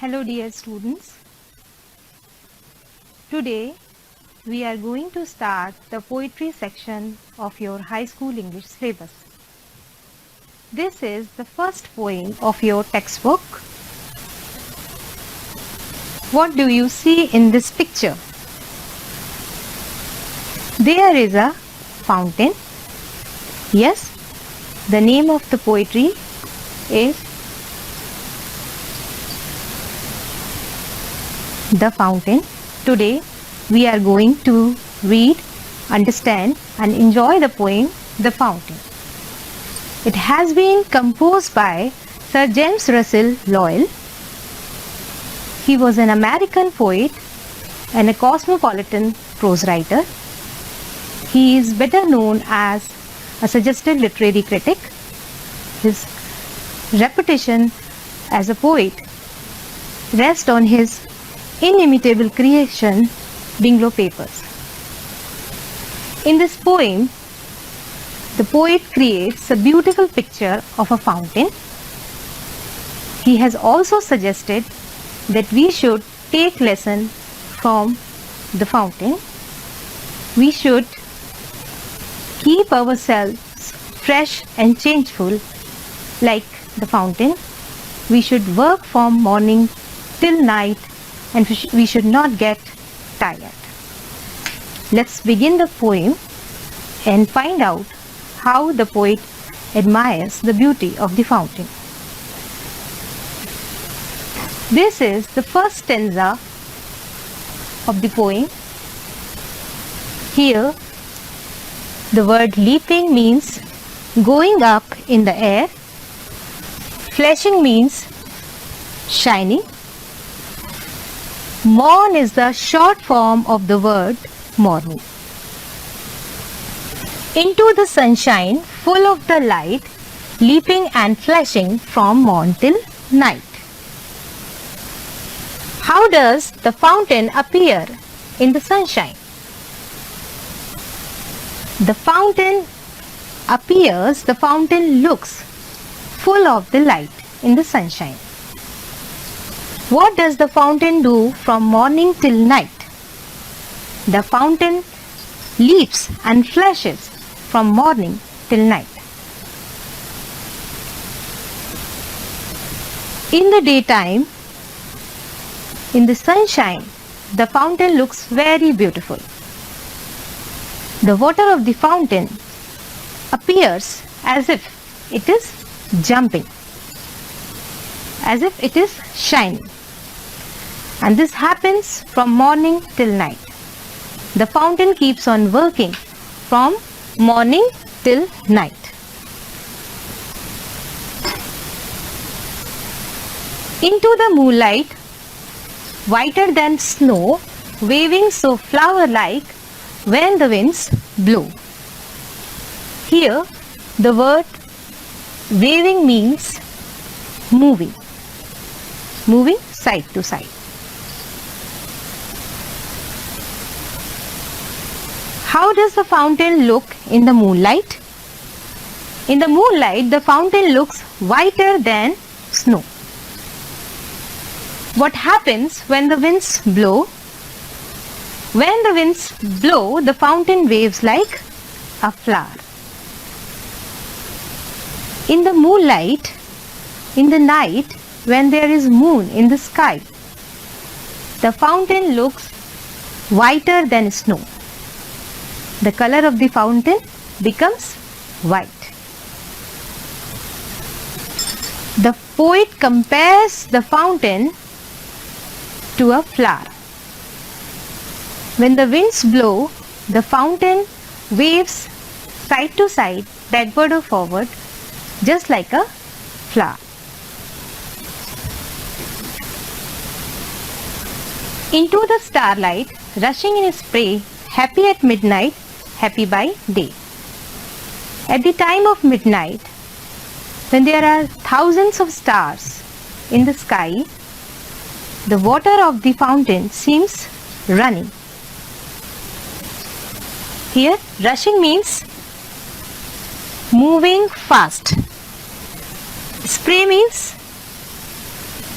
Hello dear students. Today we are going to start the poetry section of your high school English syllabus. This is the first poem of your textbook. What do you see in this picture? There is a fountain. Yes, the name of the poetry is The Fountain. Today we are going to read, understand and enjoy the poem The Fountain. It has been composed by Sir James Russell Lowell. He was an American poet and a cosmopolitan prose writer. He is better known as a suggested literary critic. His reputation as a poet rests on his inimitable creation, Bungalow Papers. In this poem, the poet creates a beautiful picture of a fountain. He has also suggested that we should take lesson from the fountain. We should keep ourselves fresh and changeful like the fountain. We should work from morning till night and we should not get tired. Let's begin the poem and find out how the poet admires the beauty of the fountain. This is the first stanza of the poem. Here, the word leaping means going up in the air. Flashing means shining. Morn is the short form of the word morning. Into the sunshine, full of the light, leaping and flashing from morn till night. How does the fountain appear in the sunshine? The fountain appears, the fountain looks full of the light in the sunshine. What does the fountain do from morning till night? The fountain leaps and flashes from morning till night. In the daytime, in the sunshine, the fountain looks very beautiful. The water of the fountain appears as if it is jumping, as if it is shining. And this happens from morning till night. The fountain keeps on working from morning till night. Into the moonlight, whiter than snow, waving so flower-like when the winds blow. Here, the word waving means moving, moving side to side. How does the fountain look in the moonlight? In the moonlight, the fountain looks whiter than snow. What happens when the winds blow? When the winds blow, the fountain waves like a flower. In the moonlight, in the night, when there is moon in the sky, the fountain looks whiter than snow. The color of the fountain becomes white. The poet compares the fountain to a flower. When the winds blow, the fountain waves side to side, backward or forward, just like a flower. Into the starlight, rushing in spray, happy at midnight, happy by day. At the time of midnight, when there are thousands of stars in the sky, the water of the fountain seems running. Here, rushing means moving fast. Spray means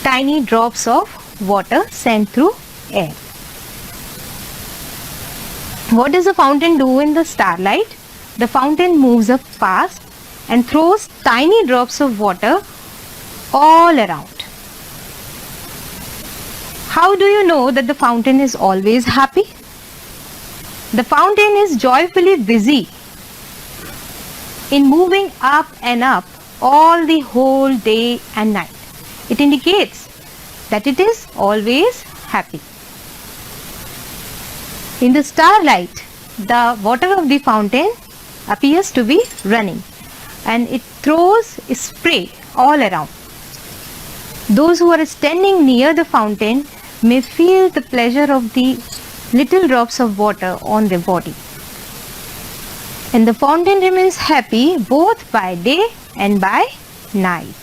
tiny drops of water sent through air. What does the fountain do in the starlight? The fountain moves up fast and throws tiny drops of water all around. How do you know that the fountain is always happy? The fountain is joyfully busy in moving up and up all the whole day and night. It indicates that it is always happy. In the starlight, the water of the fountain appears to be running and it throws spray all around. Those who are standing near the fountain may feel the pleasure of the little drops of water on their body. And the fountain remains happy both by day and by night.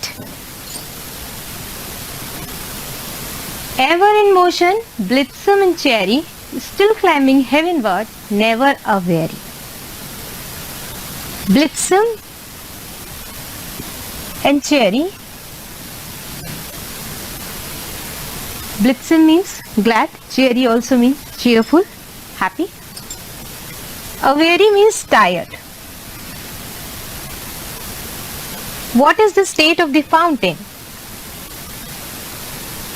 Ever in motion, blithesome and cheery, still climbing heavenward, never a weary. Blithesome and cheery. Blithesome means glad, cheery also means cheerful, happy. A weary means tired. What is the state of the fountain?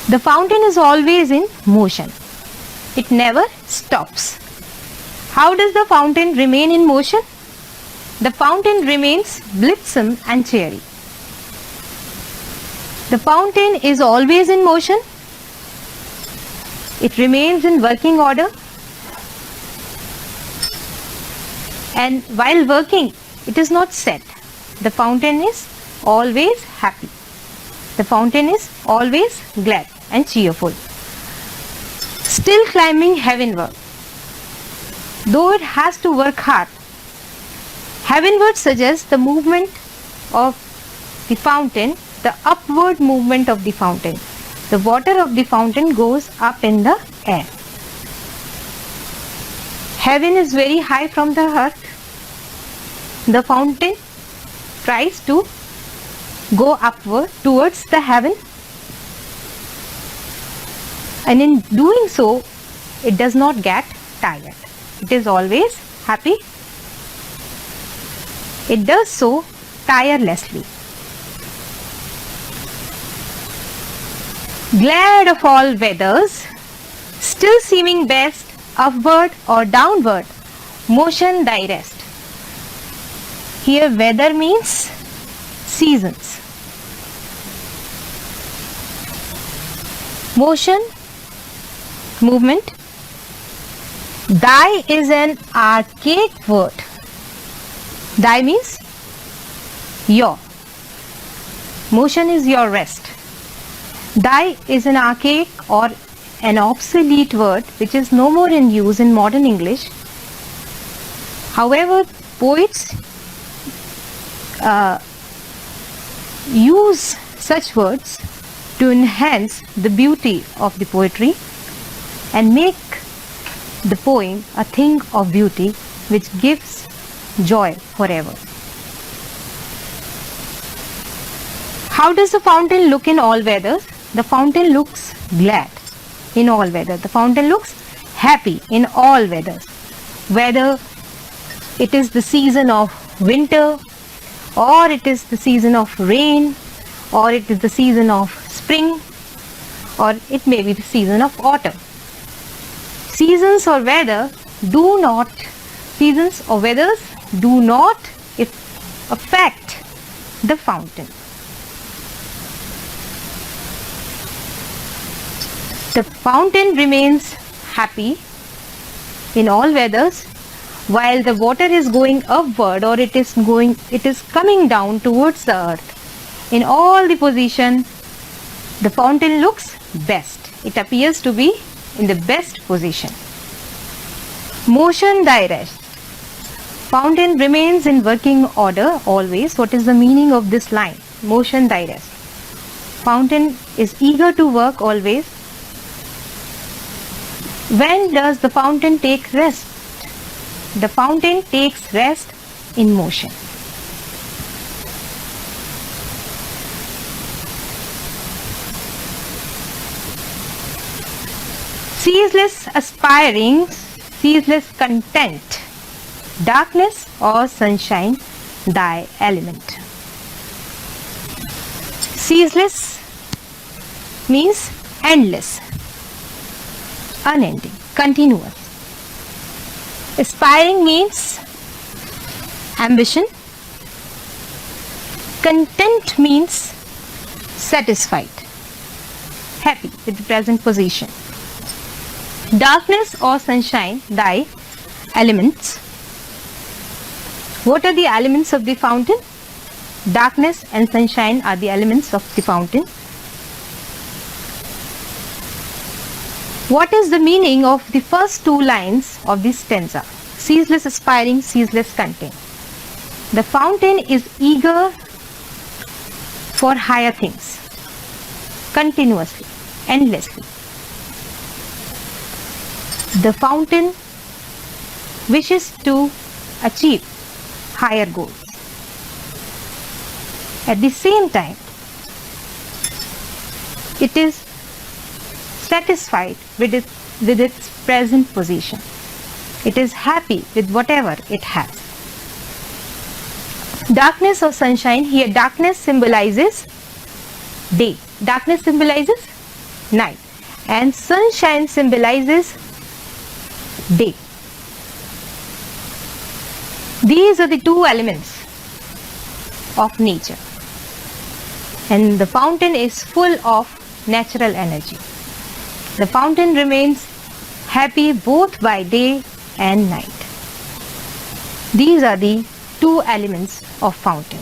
The fountain is always in motion. It never stops. How does the fountain remain in motion? The fountain remains blithesome and cheery. The fountain is always in motion. It remains in working order. And while working, it is not set. The fountain is always happy. The fountain is always glad and cheerful. Still climbing heavenward. Though it has to work hard, heavenward suggests the movement of the fountain, the upward movement of the fountain. The water of the fountain goes up in the air. Heaven is very high from the earth. The fountain tries to go upward towards the heaven, and in doing so, it does not get tired. It is always happy. It does so tirelessly. Glad of all weathers, still seeming best, upward or downward, motion thy rest. Here weather means seasons. Motion, movement. Thy is an archaic word. Thy means your. Motion is your rest. Thy is an archaic or an obsolete word which is no more in use in modern English. However, poets use such words to enhance the beauty of the poetry and make the poem a thing of beauty which gives joy forever. How does the fountain look in all weathers? The fountain looks glad in all weather. The fountain looks happy in all weathers. Whether it is the season of winter, or it is the season of rain, or it is the season of spring, or it may be the season of autumn. Seasons or weathers do not affect the fountain. The fountain remains happy in all weathers while the water is going upward or it is coming down towards the earth. In all the position, the fountain looks best. It appears to be in the best position. Motion thy rest. Fountain remains in working order always. What is the meaning of this line? Motion thy rest. Fountain is eager to work always. When does the fountain take rest? The fountain takes rest in motion. ceaseless aspiring, ceaseless content, darkness or sunshine, thy element. Ceaseless means endless, unending, continuous. Aspiring means ambition. Content means satisfied, happy with the present position. Darkness or sunshine, thy elements. What are the elements of the fountain? Darkness and sunshine are the elements of the fountain. What is the meaning of the first two lines of this stanza? Ceaseless aspiring, ceaseless content. The fountain is eager for higher things, continuously, endlessly. The fountain wishes to achieve higher goals. At the same time, it is satisfied with its present position. It is happy with whatever it has. Darkness or sunshine, here darkness symbolizes day. Darkness symbolizes night. And sunshine symbolizes day. These are the two elements of nature. And the fountain is full of natural energy. The fountain remains happy both by day and night. These are the two elements of fountain.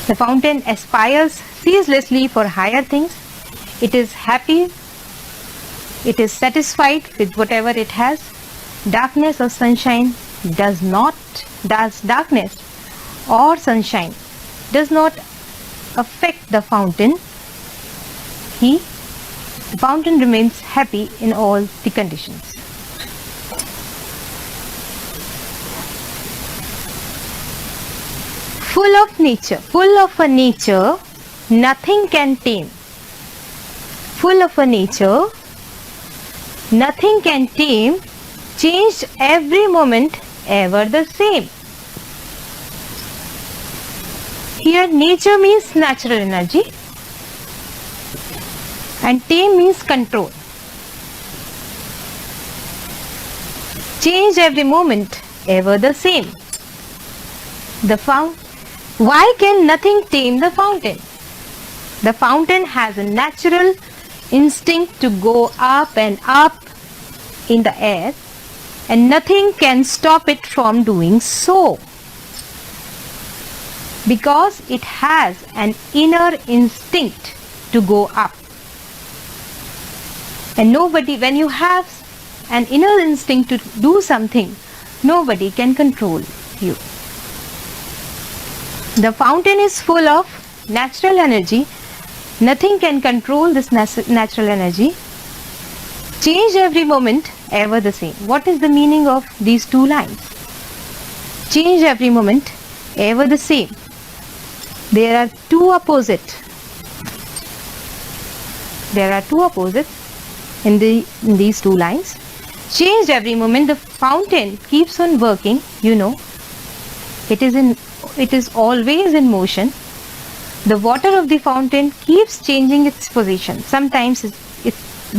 The fountain aspires ceaselessly for higher things. It is happy. It is satisfied with whatever it has. Darkness or sunshine does darkness or sunshine does not affect the fountain. The fountain remains happy in all the conditions. Full of nature, full of a nature, nothing can tame. Full of a nature, nothing can tame, changed every moment, ever the same. Here nature means natural energy and tame means control. Change every moment, ever the same. Why can nothing tame the fountain? The fountain has a natural instinct to go up and up in the air, and nothing can stop it from doing so, because it has an inner instinct to go up. And nobody, when you have an inner instinct to do something, nobody can control you. The fountain is full of natural energy. Nothing can control this natural energy. Change every moment, ever the same. What is the meaning of these two lines? Change every moment, ever the same. There are two opposites. In these two lines. Change every moment. The fountain keeps on working. It is always in motion. The water of the fountain keeps changing its position. Sometimes it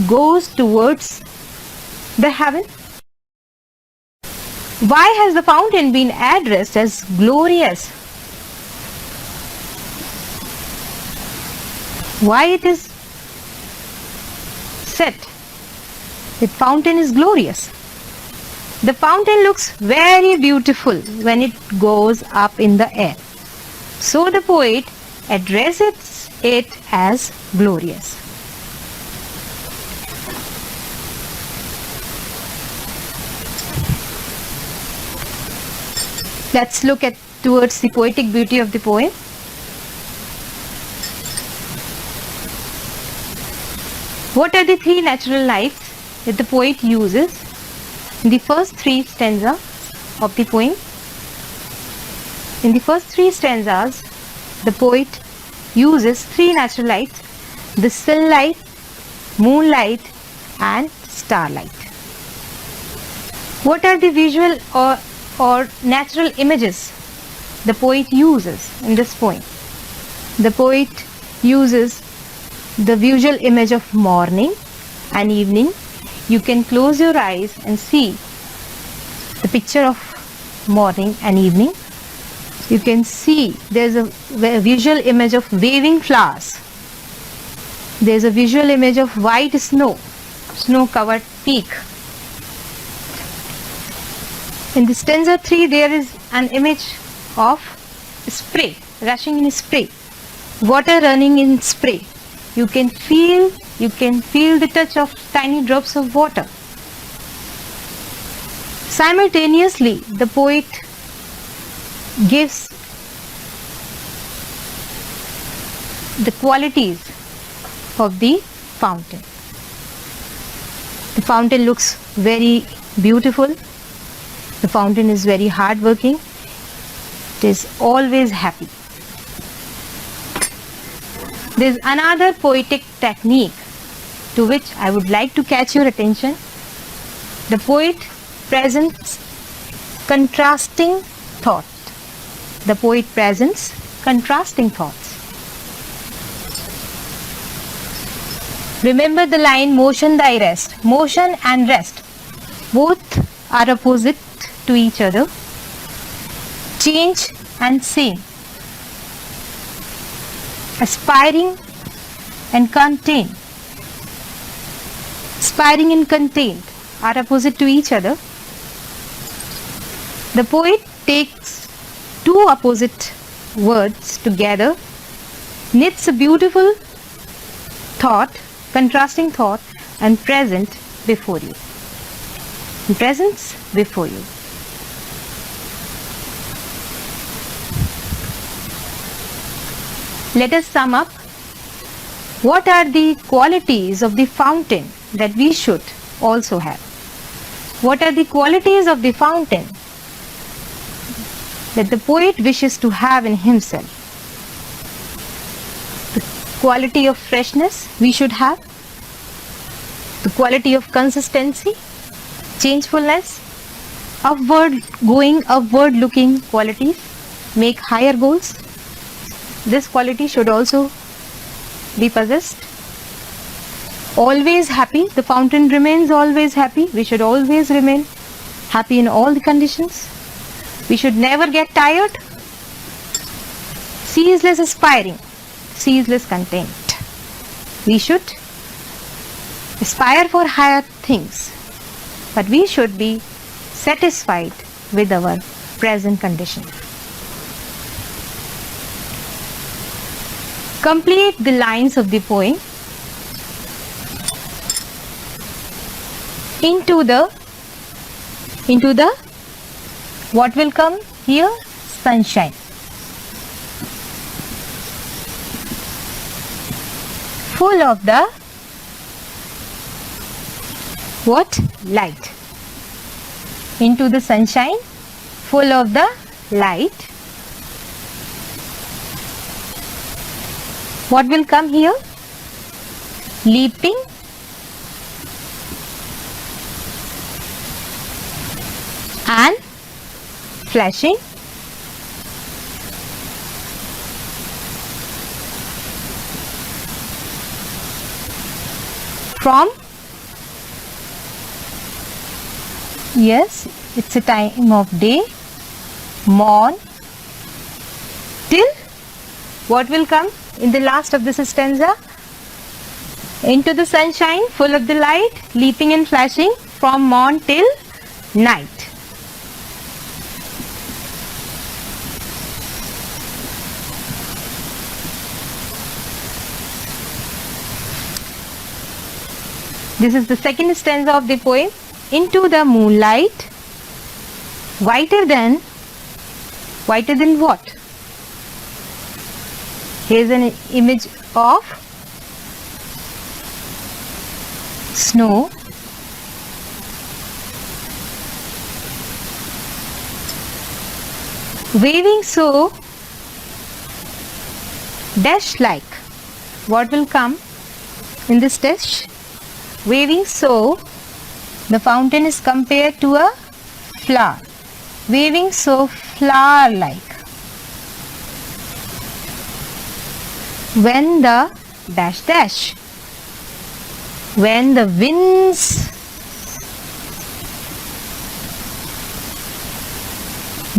goes towards the heaven. Why has the fountain been addressed as glorious? Why it is said the fountain is glorious? The fountain looks very beautiful when it goes up in the air. So the poet addresses it as glorious. Let's look towards the poetic beauty of the poem. What are the three natural lights that the poet uses in the first three stanzas of the poem? In the first three stanzas, the poet uses three natural lights: the sunlight, moonlight and starlight. What are the visual or natural images the poet uses in this poem? The poet uses the visual image of morning and evening. You can close your eyes and see the picture of morning and evening. You can see there's a visual image of waving flowers. There's a visual image of white snow-covered peak. In the stanza 3, there is an image of spray, rushing in spray, water running in spray. You can feel the touch of tiny drops of water. Simultaneously, the poet gives the qualities of the fountain. The fountain looks very beautiful. The fountain is very hardworking. It is always happy. There is another poetic technique to which I would like to catch your attention. The poet presents contrasting thought. The poet presents contrasting thoughts. Remember the line, motion thy rest. Motion and rest, both are opposite to each other. Change and same. Aspiring and contained. Aspiring and contained are opposite to each other. The poet takes two opposite words together, knits a beautiful thought, contrasting thought, and present before you. And presents before you. Let us sum up. What are the qualities of the fountain that we should also have? What are the qualities of the fountain that the poet wishes to have in himself? The quality of freshness we should have, the quality of consistency, changefulness, upward going, upward looking qualities, make higher goals. This quality should also be possessed. Always happy, the fountain remains always happy. We should always remain happy in all the conditions. We should never get tired. Ceaseless aspiring, ceaseless content. We should aspire for higher things, but we should be satisfied with our present condition. Complete the lines of the poem into the what will come here? Sunshine. Full of the what? Light. Into the sunshine, full of the light. What will come here? Leaping and flashing. From, yes, it's a time of day, morn, till what will come in the last of this stanza? Into the sunshine, full of the light, leaping and flashing, from morn till night. This is the second stanza of the poem. Into the moonlight, whiter than what? Here's an image of snow. Waving so dash like. What will come in this dash? Waving so, the fountain is compared to a flower. Waving so flower-like. When the dash dash. When the winds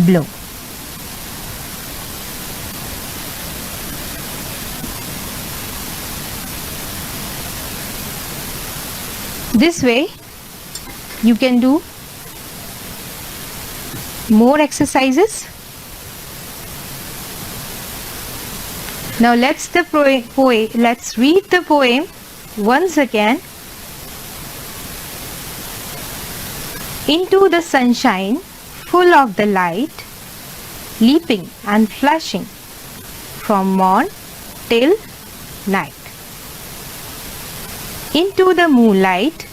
blow. This way you can do more exercises. Now let's read the poem once again. Into the sunshine, full of the light, leaping and flashing from morn till night. Into the moonlight,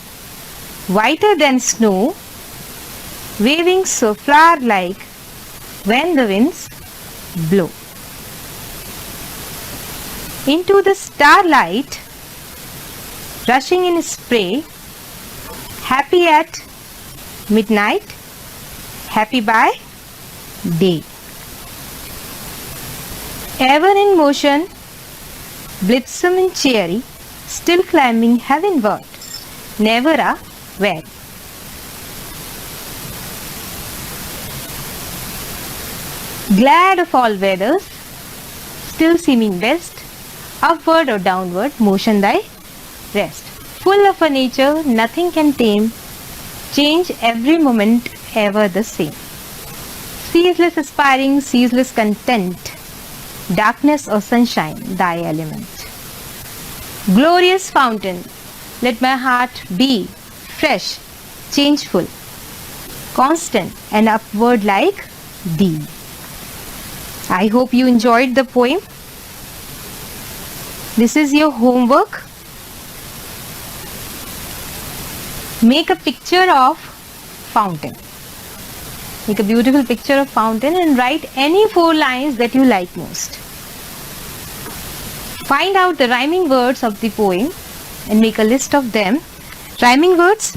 whiter than snow, waving so flower-like when the winds blow. Into the starlight, rushing in spray, happy at midnight, happy by day. Ever in motion, blithesome and cheery, still climbing heavenward, never a weary. Glad of all weathers, still seeming best, upward or downward, motion thy rest. Full of a nature nothing can tame, change every moment ever the same. Ceaseless aspiring, ceaseless content, darkness or sunshine, thy element. Glorious fountain, let my heart be fresh, changeful, constant and upward like thee. I hope you enjoyed the poem. This is your homework. Make a picture of fountain. Make a beautiful picture of fountain and write any 4 lines that you like most. Find out the rhyming words of the poem and make a list of them. Rhyming words,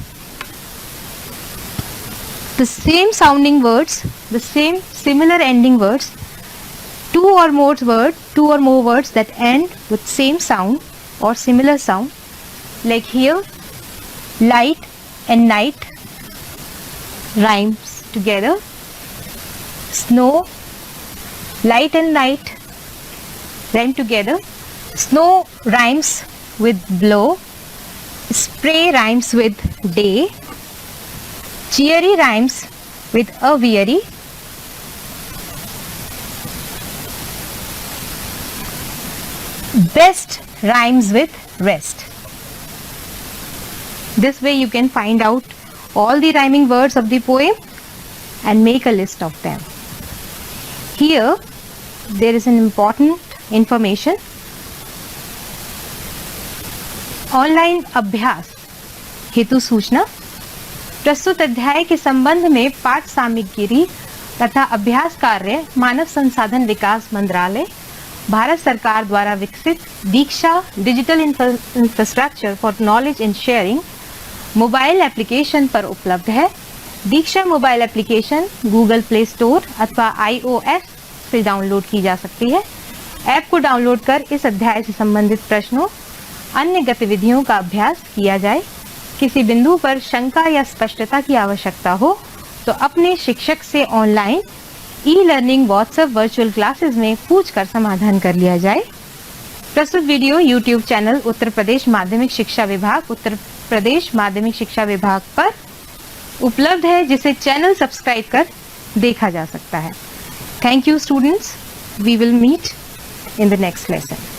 the same sounding words, the same similar ending words, two or more words that end with same sound or similar sound. Like here, light and night rhymes together. Snow, light and night rhyme together. Snow rhymes with blow. Spray rhymes with day. Cheery rhymes with a weary. Best rhymes with rest. This way you can find out all the rhyming words of the poem and make a list of them. Here there is an important information. Online अभ्यास हेतु सूचना। प्रस्तुत अध्याय के संबंध में पाठ सामग्री तथा अभ्यास कार्य मानव संसाधन विकास मंत्रालय भारत सरकार द्वारा विकसित Diksha digital infrastructure for knowledge and sharing mobile application पर उपलब्ध है। Diksha mobile application Google play store अथवा iOS से डाउनलोड की जा सकती है। ऐप को डाउनलोड कर इस अध्याय से संबंधित प्रश्नों अन्य गतिविधियों का अभ्यास किया जाए। किसी बिंदु पर शंका या स्पष्टता की आवश्यकता हो तो अपने शिक्षक से online e learning WhatsApp virtual classes में पूछकर समाधान कर लिया जाए। प्रस्तुत video YouTube channel Uttar Pradesh माध्यमिक शिक्षा विभाग उत्तर प्रदेश माध्यमिक शिक्षा विभाग पर उपलब्ध है, जिसे चैनल सब्सक्राइब कर देखा जा सकता है। Thank you students, we will meet in the next lesson.